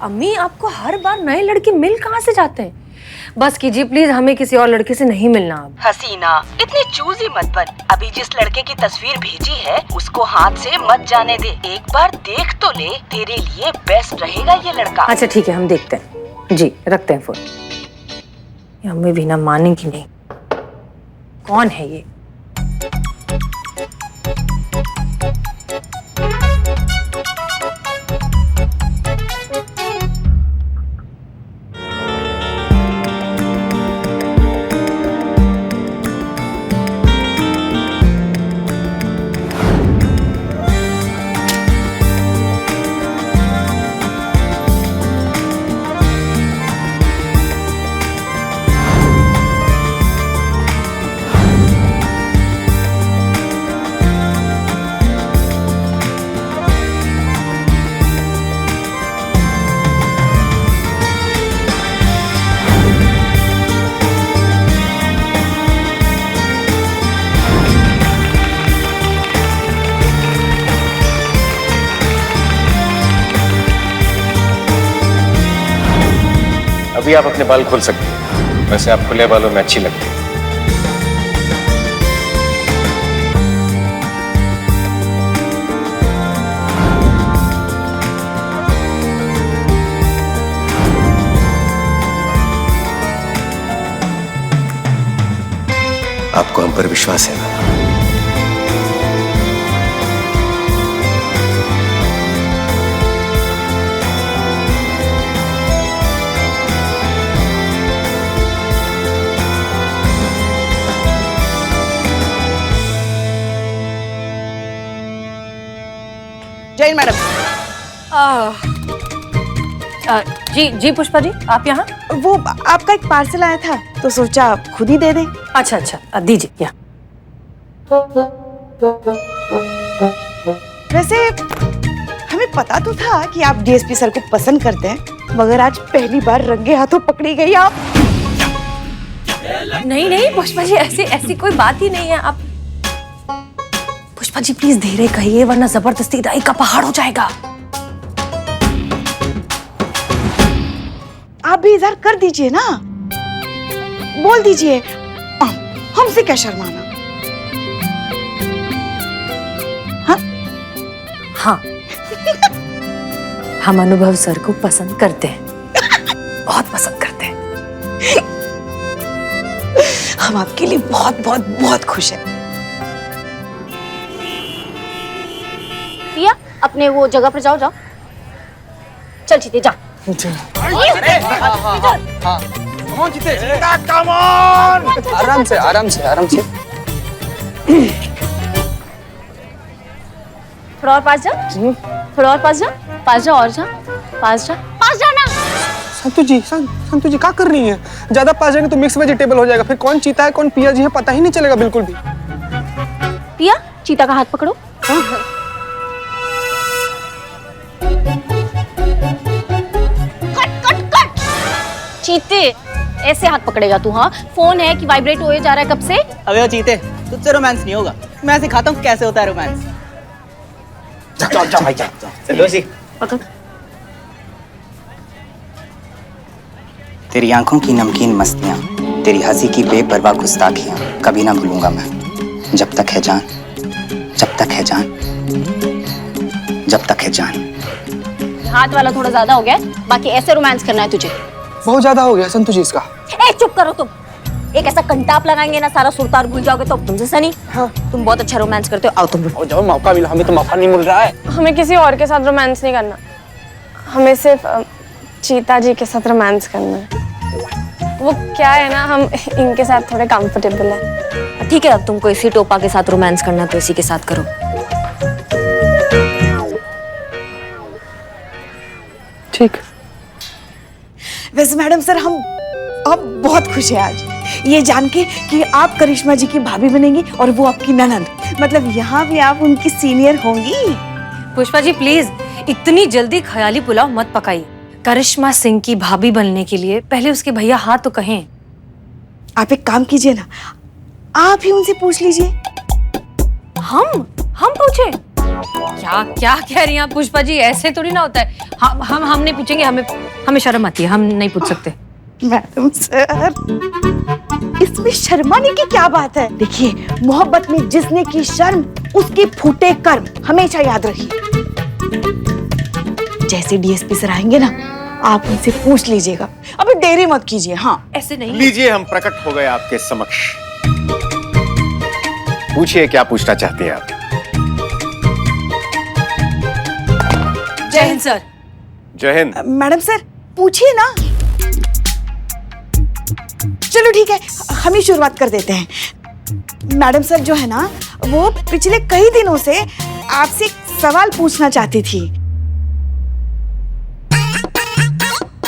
अम्मी आपको हर बार नए लड़के मिल कहाँ से जाते हैं? बस कीजिए प्लीज, हमें किसी और लड़के से नहीं मिलना अब। हसीना, इतनी चूजी मत बन। अभी जिस लड़के की तस्वीर भेजी है उसको हाथ से मत जाने दे। एक बार देख तो ले, तेरे लिए बेस्ट रहेगा ये लड़का। अच्छा ठीक है, हम देखते हैं जी, रखते हैं फोन। ये अम्मी भी ना मानेंगी नहीं। कौन है ये? अभी आप अपने बाल खोल सकते हैं, वैसे आप खुले बालों में अच्छी लगती है। आपको हम पर विश्वास है ना? जैन मैडम। जी जी पुष्पा जी, आप यहाँ? वो आपका एक पार्सल आया था तो सोचा आप खुद ही दे दें। अच्छा अच्छा, दीजिए यहाँ। वैसे हमें पता तो था कि आप डीएसपी सर को पसंद करते हैं, मगर आज पहली बार रंगे हाथों पकड़ी गई आप। नहीं नहीं पुष्पा जी, ऐसी ऐसी कोई बात ही नहीं है। आप पुष्पा जी प्लीज धीरे कहिए, वरना जबरदस्ती राई का पहाड़ हो जाएगा। आप भी इजहार कर दीजिए ना, बोल दीजिए, हमसे क्या शर्माना। हाँ हाँ हम अनुभव सर को पसंद करते हैं, बहुत पसंद करते हैं। हम आपके लिए बहुत बहुत बहुत खुश हैं। पिया, अपने वो जगह पर जाओ। चल चीते जा। आराम से आराम से आराम से। थोड़ा और पास जा, थोड़ा और पास जा, पास जा और जा, पास जा, पास जाना। संतु जी क्या कर रही हैं? ज्यादा पास जाएंगे तो मिक्स वेजिटेबल हो जाएगा, फिर कौन चीता है कौन पिया जी है पता ही नहीं चलेगा बिल्कुल भी। पिया, चीता का हाथ पकड़ो। चीते, ऐसे हाथ पकड़ेगा तू? हाँ, फोन है कि वाइब्रेट हो जा रहा है कब से? अबे वो चीते, तुझसे रोमांस नहीं होगा, मैं सिखाता हूँ कैसे होता है रोमांस। जाओ भाई जाओ। चलो सी। पकड़। तेरी आंखों की नमकीन मस्तियाँ, तेरी हंसी की बेपरवाह गुस्ताखियाँ कभी ना भूलूंगा मैं। जब तक है जान, जब तक है जान, जब तक है जान। हाथ वाला थोड़ा ज्यादा हो गया, बाकी ऐसे रोमांस करना है तुझे। बहुत ज्यादा हो गया संतु जी इसका। ए चुप करो तुम। एक ऐसा कंटाप लगाएंगे ना, सारा सुरतार भूल जाओगे। तो तुमसे सनी, हाँ तुम बहुत अच्छा रोमांस करते हो। आओ तुम। जब मौका मिला, हमें तो मौका नहीं मिल रहा है। हमें किसी और के साथ रोमांस नहीं करना, हमें सिर्फ चीता जी के साथ रोमांस करना है। वो क्या है ना, हम इनके साथ थोड़े कंफर्टेबल हैं। ठीक है, अब तुमको इसी टोपा के साथ रोमांस करना है तो इसी के साथ करो। ठीक। वैसे मैडम सर, हम बहुत खुश हैं आज ये जान के कि आप करिश्मा जी की भाभी बनेंगी और वो आपकी ननद। मतलब यहाँ भी आप उनकी सीनियर होंगी। पुष्पा जी प्लीज इतनी जल्दी ख्याली पुलाव मत पकाइए। करिश्मा सिंह की भाभी बनने के लिए पहले उसके भैया हाँ तो कहें। आप एक काम कीजिए ना, आप ही उनसे पूछ लीजिए। हम पूछे? क्या क्या कह रही हैं आप पुष्पा जी? ऐसे थोड़ी ना होता है। हम नहीं पूछेंगे, हमें शर्म आती है, हम नहीं पूछ सकते। मैडम सर, इसमें शर्माने की क्या बात है? देखिए, मोहब्बत में जिसने की शर्म उसके फूटे कर्म, हमेशा याद रखिए। जैसे डीएसपी सर आएंगे ना, आप उनसे पूछ लीजिएगा। अभी देरी मत कीजिए। हाँ, ऐसे नहीं। लीजिए, हम प्रकट हो गए आपके समक्ष। पूछिए, क्या पूछना चाहते हैं आप? जय हिंद सर। जय हिंद। मैडम सर, पूछिए ना। चलो ठीक है, हम ही शुरुआत कर देते हैं। मैडम सर जो है ना, वो पिछले कई दिनों से आपसे एक सवाल पूछना चाहती थी।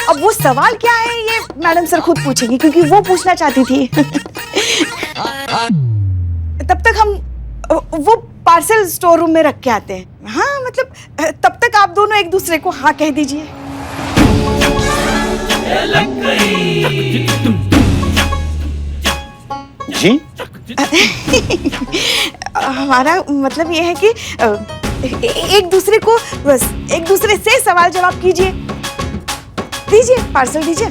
अब वो सवाल क्या है ये मैडम सर खुद पूछेंगी, क्योंकि वो पूछना चाहती थी। तब तक हम वो पार्सल स्टोर रूम में रख के आते हैं। हाँ, मतलब तब तक आप दोनों एक दूसरे को हाँ कह दीजिए। जी? हमारा मतलब ये है कि एक दूसरे से सवाल जवाब कीजिए। दीजिए, पार्सल दीजिए।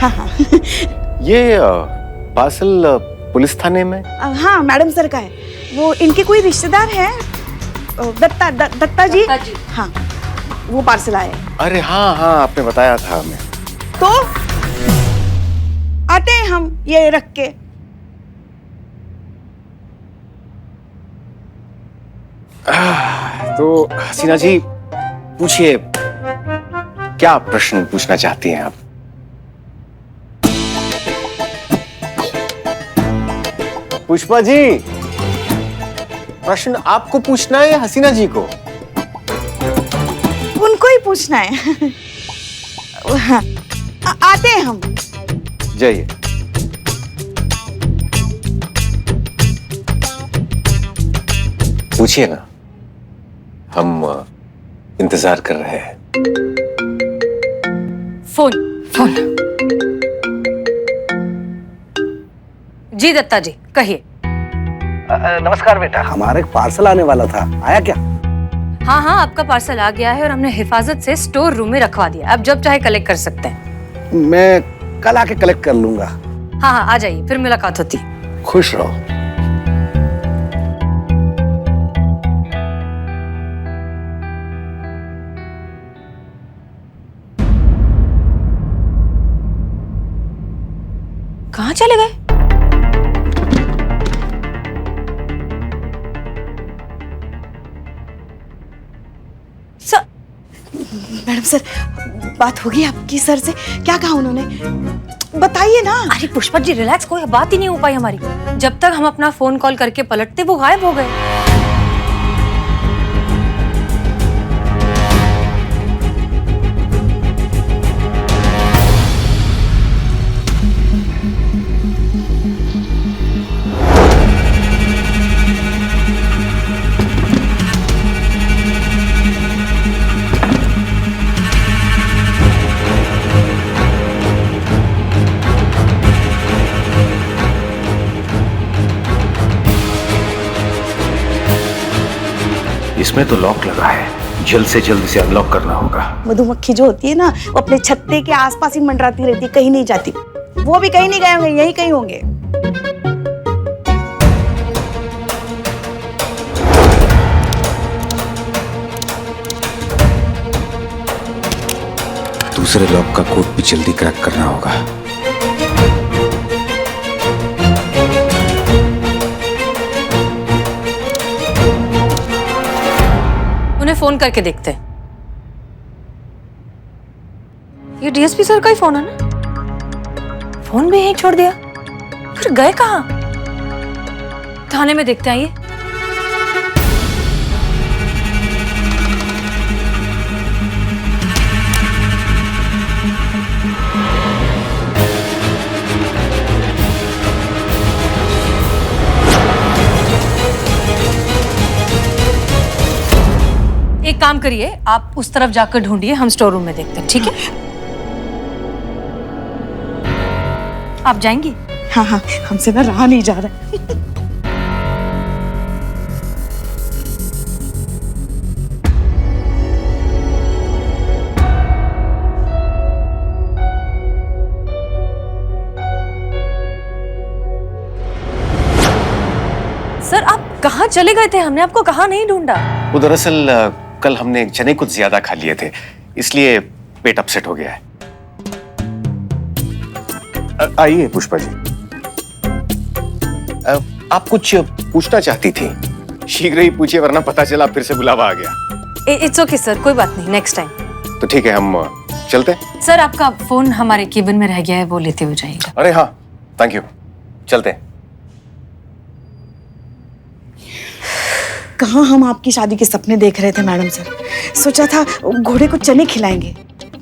हाँ। ये पार्सल पुलिस थाने में? हाँ, मैडम सर का है। वो इनके कोई रिश्तेदार हैं, दत्ता जी। हाँ, वो पार्सल आए। अरे हाँ हाँ, आपने बताया था हमें। तो आते हैं हम ये रख के। तो हसीना जी, पूछिए, क्या प्रश्न पूछना चाहती हैं आप? पुष्पा जी, प्रश्न आपको पूछना है या हसीना जी को? उनको ही पूछना है। हाँ, आते हैं हम। जाइए। पूछिए ना, हम इंतजार कर रहे हैं। फोन। जी दत्ता जी, कहिए। नमस्कार बेटा, हमारा एक पार्सल आने वाला था, आया क्या? हाँ, आपका पार्सल आ गया है और हमने हिफाजत से स्टोर रूम में रखवा दिया। आप जब चाहे कलेक्ट कर सकते हैं। मैं कल आके कलेक्ट कर लूंगा। हाँ, आ जाइए, फिर मुलाकात होती। खुश रहो। कहाँ चले गए? मैडम सर, बात होगी आपकी सर से? क्या कहा उन्होंने? बताइए ना। अरे पुष्पा जी, रिलैक्स, कोई बात ही नहीं हो पाई हमारी। जब तक हम अपना फोन कॉल करके पलटते, वो गायब हो गए। इसमें तो लॉक लगा है, जल्द से जल्द इसे अनलॉक करना होगा। मधुमक्खी जो होती है ना, वो अपने छत्ते के आसपास ही मंडराती रहती है, कहीं नहीं जाती। वो भी कहीं नहीं गए होंगे, यहीं कहीं होंगे। दूसरे लॉक का कोड भी जल्दी क्रैक करना होगा। उन्हें फोन करके देखते हैं। ये डीएसपी सर का ही फोन है ना? फोन भी यहीं छोड़ दिया, फिर गए कहाँ? थाने में देखते हैं। ये एक काम करिए, आप उस तरफ जाकर ढूंढिए, हम स्टोर रूम में देखते हैं, ठीक है? आप जाएंगी? हाँ हाँ, हमसे ना रहा नहीं जा रहा। सर आप कहाँ चले गए थे? हमने आपको कहाँ नहीं ढूंढा। वो दरअसल कल हमने चने कुछ ज्यादा खा लिए थे, इसलिए पेट अपसेट हो गया है। आइए पुष्पा जी। आप कुछ पूछना चाहती थी? शीघ्र ही पूछिए, वरना पता चला फिर से बुलावा आ गया। इट्स ओके सर, कोई बात नहीं, नेक्स्ट टाइम। तो ठीक है, हम चलते हैं। सर आपका फोन हमारे केबिन में रह गया है, वो लेते हो जाइएगा। अरे हाँ, थैंक यू। चलते हैं। कहाँ हम आपकी शादी के सपने देख रहे थे मैडम सर। सोचा था घोड़े को चने खिलाएंगे,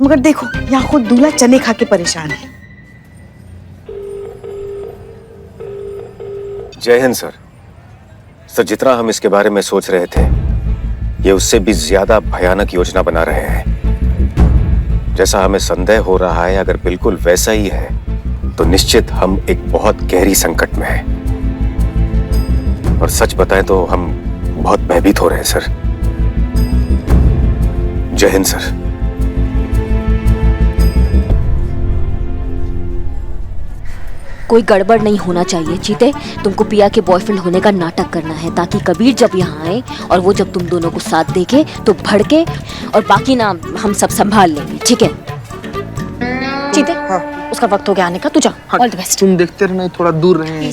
मगर देखो यहाँ खुद दूल्हा चने खा के परेशान है। जय हिंद सर। सर, जितना हम इसके बारे में सोच रहे थे, ये उससे भी ज्यादा भयानक योजना बना रहे हैं। जैसा हमें संदेह हो रहा है, अगर बिल्कुल वैसा ही है तो निश्चित हम एक बहुत गहरी संकट में हैं। और सच बताएं तो हम बहुत भयभीत हो रहे हैं सर। जय हिंद सर। कोई गड़बड़ नहीं होना चाहिए चीते। तुमको पिया के बॉयफ्रेंड होने का नाटक करना है, ताकि कबीर जब यहाँ आए और वो जब तुम दोनों को साथ देखे तो भड़के, और बाकी ना हम सब संभाल लेंगे, ठीक है? चीते, उसका वक्त हो गया आने का, तू जा। All the best. तुम देखते रहना, थोड़ा दूर रहे।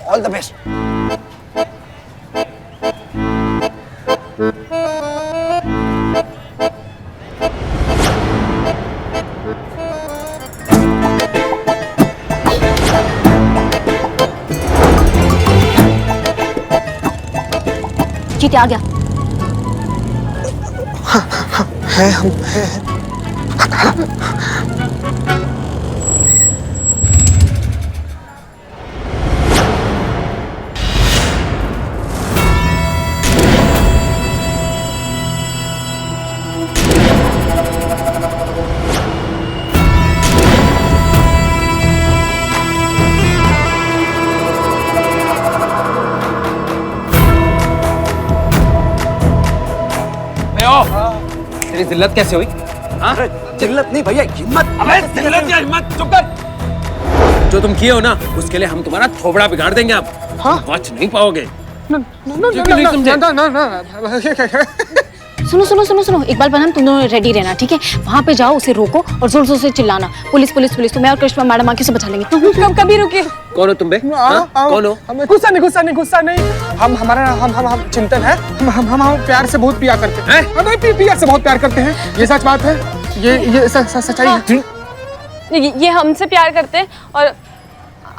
All the best. चीते आ गया। है हम है। तेरी जिल्लत कैसे हुई? हाँ? जिल्लत नहीं भैया, हिम्मत। अबे जिल्लत या हिम्मत, चुप कर। जो तुम किए हो ना, उसके लिए हम तुम्हारा थोबड़ा बिगाड़ देंगे। आप बच नहीं पाओगे। सुनो सुनो सुनो सुनो, इकबाल बनम, तुम दोनों रेडी रहना, ठीक है? वहाँ पे जाओ, उसे रोको और जोर जोर से चिल्लाना, पुलिस पुलिस पुलिस। तो मैं और कृष्णा मैडम आके उसे बचा लेंगे। तुम कभी रुके। कौन हो तुम बे? कौन हो? गुस्सा नहीं। हम चिंतन है। हम प्यार से बहुत प्यार करते हैं। हमें प्यार से बहुत प्यार करते हैं। ये सच बात है। ये सच्चाई है। ये हमसे प्यार करते हैं और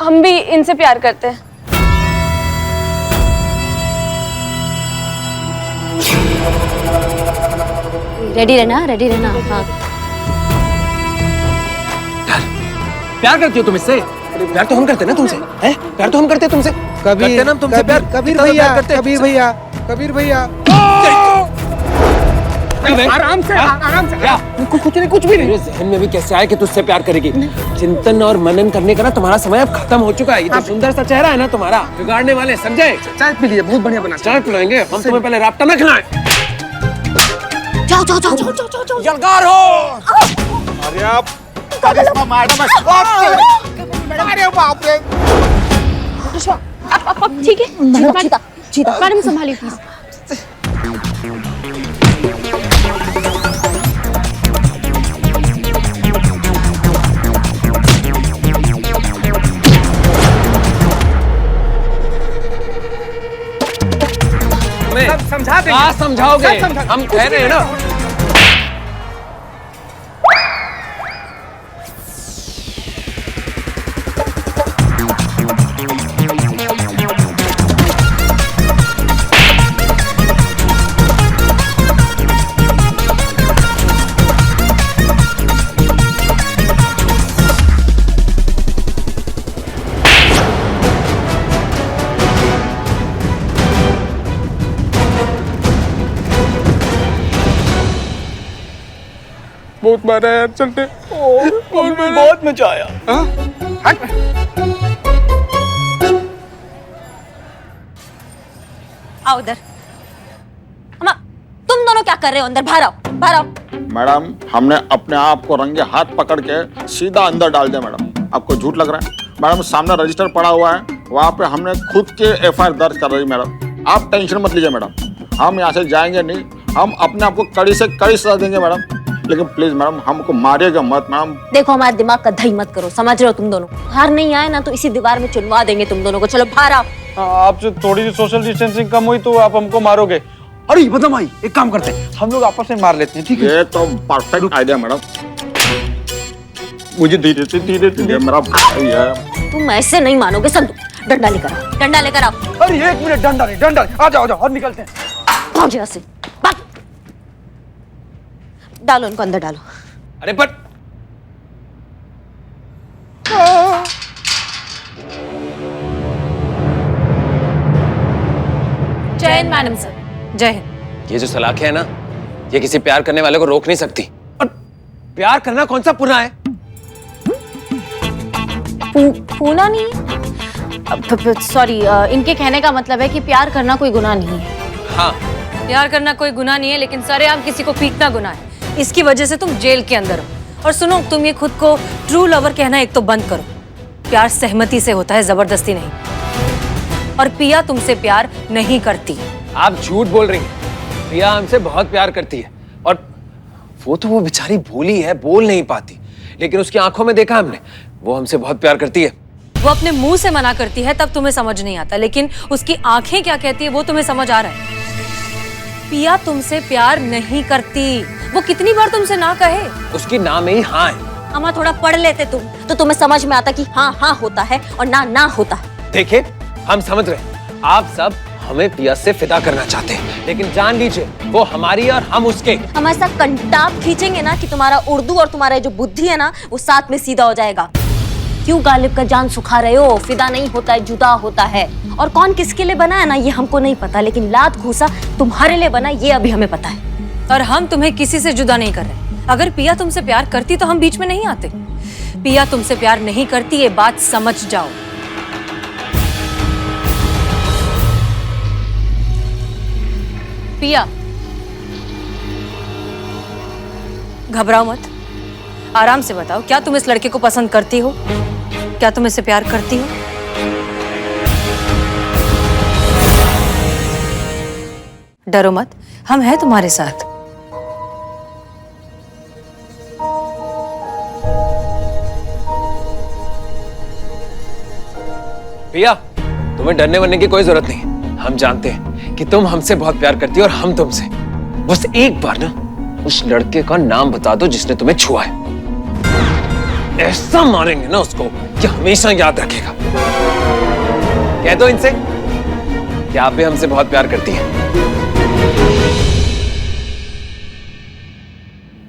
हम भी इनसे प्यार करते हैं। रेडी रहना, रेडी रहना। हाँ। प्यार करती हो तुम इससे? प्यार तो हम करते ना तुमसे, हैं? प्यार तो हम करते तुमसे। करते ना तुमसे प्यार। कबीर भैया। आराम से। कुछ भी नहीं। मेरे जहन में भी कैसे आया कि तुझसे प्यार करेगी? चिंतन और मनन करने का ना तुम्हारा समय अब खत्म हो चुका है। ये तो सुंदर सा चेहरा है ना तुम्हारा, बिगाड़ने वाले, समझे? चाय पी लिए, बहुत बढ़िया बना। चाय पिलाएंगे हम तुम्हें, पहले राब्ता न खिलाएं। जाओ। यलगार हो। अरे आप करिश्मा मैडम, अरे बाप रे। ठीक है चीता मैडम संभालिए प्लीज। समझा देंगे। क्या समझाओगे? हम कह रहे हैं ना। बहुत मारा यार, चलते। बहुत मजा आया। आओ उधर। अम्मा, तुम दोनों क्या कर रहे हो अंदर? बाहर आओ, बाहर आओ। मैडम, हमने अपने आप को रंगे हाथ पकड़ के सीधा अंदर डाल दिया मैडम। आपको झूठ लग रहा है? मैडम सामने रजिस्टर पड़ा हुआ है, वहाँ पे हमने खुद के एफआईआर दर्ज कर रही मैडम। आप टेंशन मत लीजिए मैडम, हम यहाँ से जाएंगे नहीं, हम अपने आप को कड़ी से कड़ी सजा देंगे मैडम। लेकिन प्लीज मैडम हमको मारिएगा मत मैडम। देखो हमारे दिमाग का दही मत करो, समझ रहे हो तुम दोनों? बाहर नहीं आए ना तो इसी दीवार में चुनवा देंगे तुम दोनों को। चलो बाहर आओ। आपसे थोड़ी सी सोशल डिस्टेंसिंग कम हुई तो आप हमको मारोगे। अरे मतलब भाई एक काम करते हैं, हम लोग आपस में मार लेते हैं, ठीक है? ये तो परफेक्ट आइडिया मैडम। मुझे धीरे से मेरा भाई है। तुम ऐसे नहीं मानोगे। संतु, डंडा लेकर आओ, डंडा लेकर आओ। अरे एक मिनट, डंडा नहीं, डंडा नहीं। आ जाओ और निकलते हैं। भाग यहाँ से, भाग। डालो इनको अंदर, डालो। अरे पर जय हिंद मैडम सर। जय हिंद। ये जो सलाखें है ना, ये किसी प्यार करने वाले को रोक नहीं सकती। और प्यार करना कौन सा पुना है? पूना नहीं है? सॉरी, इनके कहने का मतलब है कि प्यार करना कोई गुनाह नहीं है। हाँ, प्यार करना कोई गुनाह नहीं है, लेकिन सरेआम किसी को पीटना गुनाह है। इसकी वजह से तुम जेल के अंदर हो। और सुनो, तुम ये खुद को ट्रू लवर कहना एक तो बंद करो। प्यार सहमति से होता है, जबरदस्ती नहीं। और पिया तुमसे प्यार नहीं करती। आप झूठ बोल रही हैं। प्रिया हमसे बहुत प्यार करती है, और वो बेचारी भोली है, बोल नहीं पाती, लेकिन उसकी आंखों में देखा हमने, वो हमसे बहुत प्यार करती है। वो अपने मुंह से मना करती है तब तुम्हें समझ नहीं आता, लेकिन उसकी आंखें क्या कहती है वो तुम्हें समझ आ रहा है। पिया तुमसे प्यार नहीं करती। वो कितनी बार तुमसे ना कहे। उसकी ना में ही हाँ है। अम्मा, थोड़ा पढ़ लेते तुम तो तुम्हें समझ में आता कि हाँ हाँ होता है और ना ना होता है। देखिए, हम समझ रहे हैं आप सब हमें पिया से फिदा करना चाहते हैं, लेकिन जान लीजिए वो हमारी और हम उसके। हम ऐसा कंटाप खींचेंगे ना कि तुम्हारा उर्दू और तुम्हारा जो बुद्धि है ना, वो साथ में सीधा हो जाएगा। क्यों गालिब का जान सुखा रहे हो? फिदा नहीं होता है, जुदा होता है। और कौन किसके लिए बना है ना, ये हमको नहीं पता, लेकिन लात घूसा तुम्हारे लिए बना, ये अभी हमें पता है। और हम तुम्हें किसी से जुदा नहीं कर रहे। अगर पिया तुमसे प्यार करती तो हम बीच में नहीं आते। पिया तुमसे प्यार नहीं करती, ये बात समझ जाओ। पिया, घबराओ मत, आराम से बताओ, क्या तुम इस लड़के को पसंद करती हो? क्या तुम इससे प्यार करती हो? डरो मत, हम हैं तुम्हारे साथ। पिया, तुम्हें डरने वरने की कोई जरूरत नहीं। हम जानते हैं कि तुम हमसे बहुत प्यार करती हो और हम तुमसे। बस एक बार ना उस लड़के का नाम बता दो जिसने तुम्हें छुआ है। ऐसा मारेंगे ना उसको कि हमेशा याद रखेगा। कह दो इनसे कि आप भी हमसे बहुत प्यार करती हैं।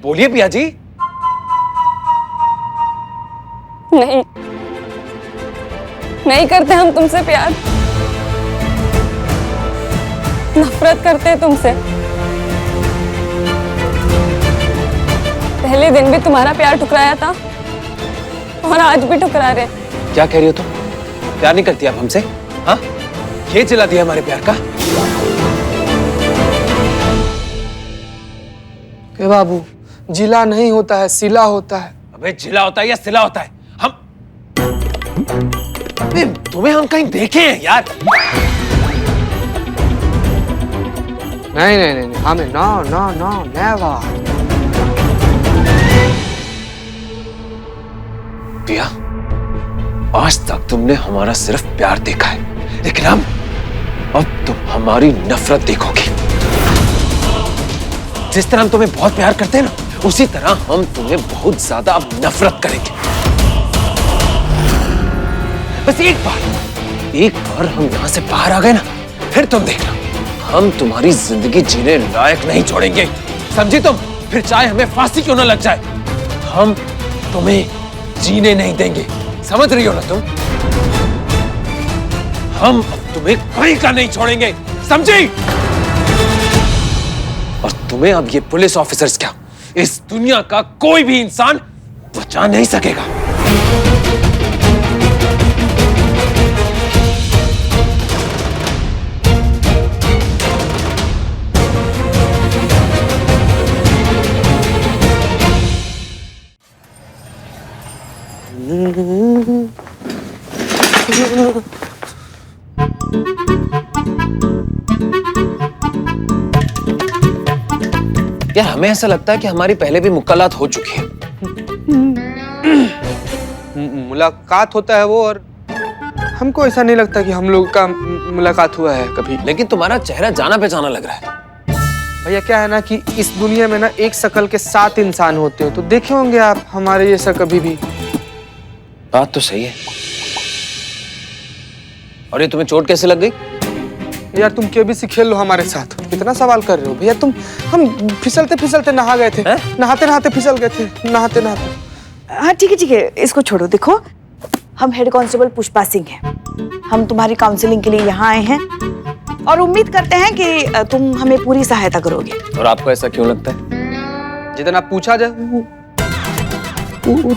बोलिए पिया जी। नहीं, नहीं करते हम तुमसे प्यार। नफरत करते हैं तुमसे। पहले दिन भी तुम्हारा प्यार ठुकराया था और आज भी ठुकरा रहे। क्या कह रही हो तुम? प्यार नहीं करती आप हमसे? हाँ, ये चिल्ला दिया हमारे प्यार का। के बाबू, जिला नहीं होता है, सिला होता है। अबे जिला होता है या सिला होता है? हम अबे तुम्हें हम कहीं देखे हैं यार? नहीं नहीं नहीं, हमें नो नो नो नेवर। पिया, आज तक तुमने हमारा सिर्फ प्यार देखा है, लेकिन अब तुम हमारी नफरत देखोगी। जिस तरह हम तुम्हें बहुत प्यार करते हैं ना, उसी तरह हम तुम्हें बहुत ज्यादा अब नफरत करेंगे। बस एक बार हम यहाँ से बाहर आ गए ना, फिर तुम देखना, हम तुम्हारी जिंदगी जीने लायक नहीं छोड़ेंगे। समझी तुम? फिर चाहे हमें फांसी क्यों ना लग जाए, हम तुम्हें जीने नहीं देंगे। समझ रही हो ना तुम? हम तुम्हें कहीं का नहीं छोड़ेंगे, समझी? और तुम्हें अब ये पुलिस ऑफिसर्स क्या, इस दुनिया का कोई भी इंसान बचा नहीं सकेगा। यार हमें ऐसा लगता है कि हमारी पहले भी मुलाकात हो चुकी है। मुलाकात होता है वो, और हमको ऐसा नहीं लगता कि हम लोग का मुलाकात हुआ है कभी। लेकिन तुम्हारा चेहरा जाना पहचाना लग रहा है। भैया क्या है ना कि इस दुनिया में ना एक शक्ल के 7 इंसान होते हैं, तो देखे होंगे आप हमारे जैसा कभी भी। बात तो सही है। और ये तुम्हें चोट कैसे लग गई? यार तुम केबीसी खेल लो हमारे साथ, कितना सवाल कर रहे हो भैया तुम। हम फिसलते फिसलते नहा गए थे, नहाते नहाते फिसल गए थे, नहाते नहाते। हाँ ठीक है, इसको छोड़ो। देखो हम हेड कांस्टेबल पुष्पा सिंह हैं। हम तुम्हारी काउंसलिंग के लिए यहाँ आए हैं और उम्मीद करते हैं कि तुम हमें पूरी सहायता करोगे। और आपको ऐसा क्यों लगता है? जितना पूछा जाए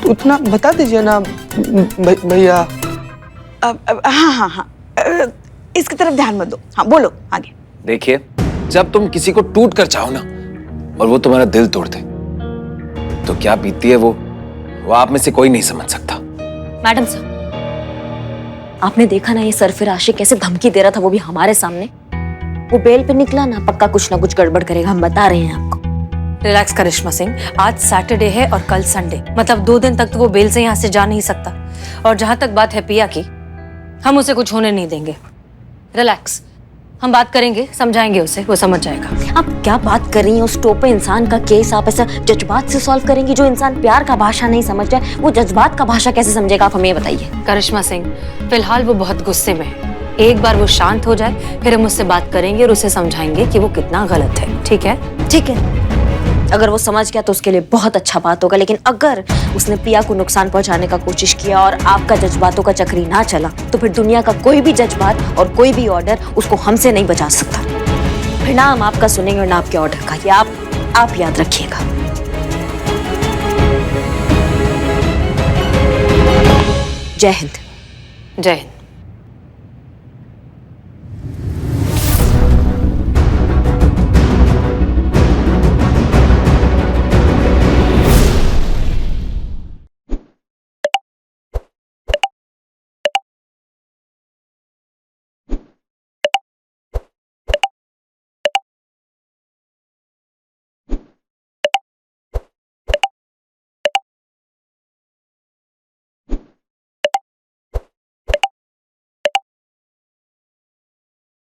उतना बता दीजिए ना भैया। हाँ, इसकी तरफ ध्यान मत दो। हाँ बोलो आगे। देखिए, जब तुम किसी को टूट कर चाहो ना और वो तुम्हारा दिल तोड़ दे, तो क्या बीतती है वो आप में से कोई नहीं समझ सकता। मैडम साहब, आपने देखा ना ये सरफिर आशिक कैसे धमकी दे रहा था, वो भी हमारे सामने। वो बेल पे निकला ना, पक्का कुछ ना कुछ गड़बड़ करेगा, हम बता रहे हैं आपको। रिलैक्स करिश्मा सिंह, आज सैटरडे है और कल संडे, मतलब 2 दिन तक तो वो बेल से यहाँ से जा नहीं सकता। और जहां तक बात है पिया की, हम उसे कुछ होने नहीं देंगे। रिलैक्स, हम बात करेंगे, समझाएंगे उसे, वो समझ जाएगा। आप क्या बात कर रही हैं? उस टोपे इंसान का केस आप ऐसा जज्बात से सॉल्व करेंगी? जो इंसान प्यार का भाषा नहीं समझ जाए, वो जज्बात का भाषा कैसे समझेगा? आप हमें बताइए। करिश्मा सिंह, फिलहाल वो बहुत गुस्से में है। एक बार वो शांत हो जाए, फिर हम उससे बात करेंगे और उसे समझाएंगे कि वो कितना गलत है। ठीक है? ठीक है, अगर वो समझ गया तो उसके लिए बहुत अच्छा बात होगा। लेकिन अगर उसने पिया को नुकसान पहुंचाने का कोशिश किया और आपका जज्बातों का चक्री ना चला, तो फिर दुनिया का कोई भी जज्बात और कोई भी ऑर्डर उसको हमसे नहीं बचा सकता। फिर ना हम आपका सुनेंगे और ना आपके ऑर्डर का। ये आप याद रखिएगा। जय हिंद। जय हिंद।